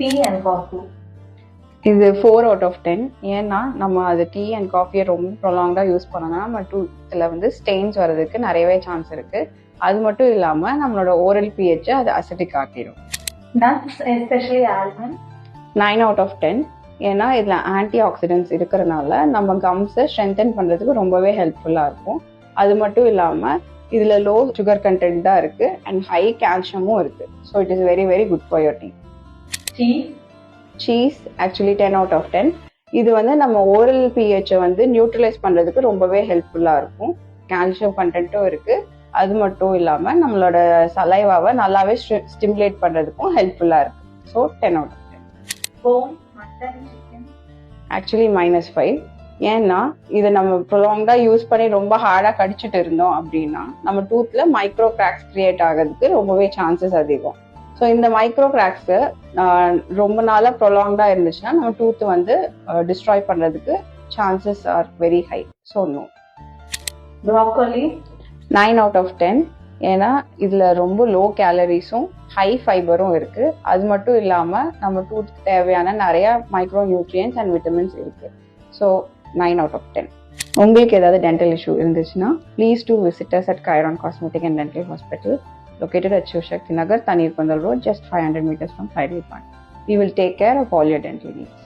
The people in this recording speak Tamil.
Tea and coffee. இது 4 out of 10. ஏன்னா நம்ம அது டீ அண்ட் காஃபியை ரொம்ப ப்ரொலாங்காக யூஸ் பண்ணோம்னா நம்ம டூத்தில் வந்து ஸ்டெயின்ஸ் வர்றதுக்கு நிறையவே சான்ஸ் இருக்குது. அது மட்டும் இல்லாமல் நம்மளோட ஓரல் பிஹெச்சை அது acetic ஆக்கிடும். Nuts, especially almond. 9 out of 10. ஏன்னா இதில் ஆன்டி ஆக்சிடென்ட்ஸ் இருக்கிறனால நம்ம கம்ஸை ஸ்ட்ரென்தன் பண்ணுறதுக்கு ரொம்பவே ஹெல்ப்ஃபுல்லாக இருக்கும். அது மட்டும் இல்லாமல் இதில் லோ சுகர் கண்டென்ட் தான் இருக்குது அண்ட் ஹை கால்சியமும் இருக்குது. So it is very very good for your teeth. Cheese actually 10 out of 10. இது வந்து நம்ம ஓரல் பிஹெச்சை வந்து நியூட்ரலைஸ் பண்ணுறதுக்கு ரொம்பவே ஹெல்ப்ஃபுல்லாக இருக்கும். கால்சியம் கண்டென்ட்டும் இருக்குது. அது மட்டும் இல்லாமல் நம்மளோட சலைவாவை நல்லாவே ஸ்டிமுலேட் பண்ணுறதுக்கும் ஹெல்ப்ஃபுல்லாக இருக்குது. So 10 out of 10. Bone, mutton, chicken. Actually -5. ஏன்னா இதை நம்ம ப்ரொலாங்காக யூஸ் பண்ணி ரொம்ப ஹார்டாக கடிச்சிட்டு இருந்தோம் அப்படின்னா நம்ம டூத்தில் மைக்ரோ கிராக்ஸ் கிரியேட் ஆகிறதுக்கு ரொம்பவே சான்சஸ் அதிகம். ஸோ இந்த மைக்ரோ கிராக்ஸு ரொம்ப நாளாக ப்ரொலாங்காக இருந்துச்சுன்னா நம்ம டூத்து வந்து டிஸ்ட்ராய் பண்ணுறதுக்கு chances are very high. So no. Broccoli. 9 out of 10. ஏன்னா இதில் ரொம்ப லோ கேலரிஸும் ஹை ஃபைபரும் இருக்குது. அது மட்டும் இல்லாமல் நம்ம டூத்துக்கு தேவையான நிறையா மைக்ரோ நியூட்ரியன்ஸ் அண்ட் விட்டமின்ஸ் இருக்குது. So 9 out of 10. உங்களுக்கு ஏதாவது டென்டல் இஷ்யூ இருந்துச்சுன்னா please do visit us at Chiron Cosmetic and Dental Hospital, located at Shivshakti Nagar, Tanir Pandal Road, just 500 meters from Friday Park. We will take care of all your dental needs.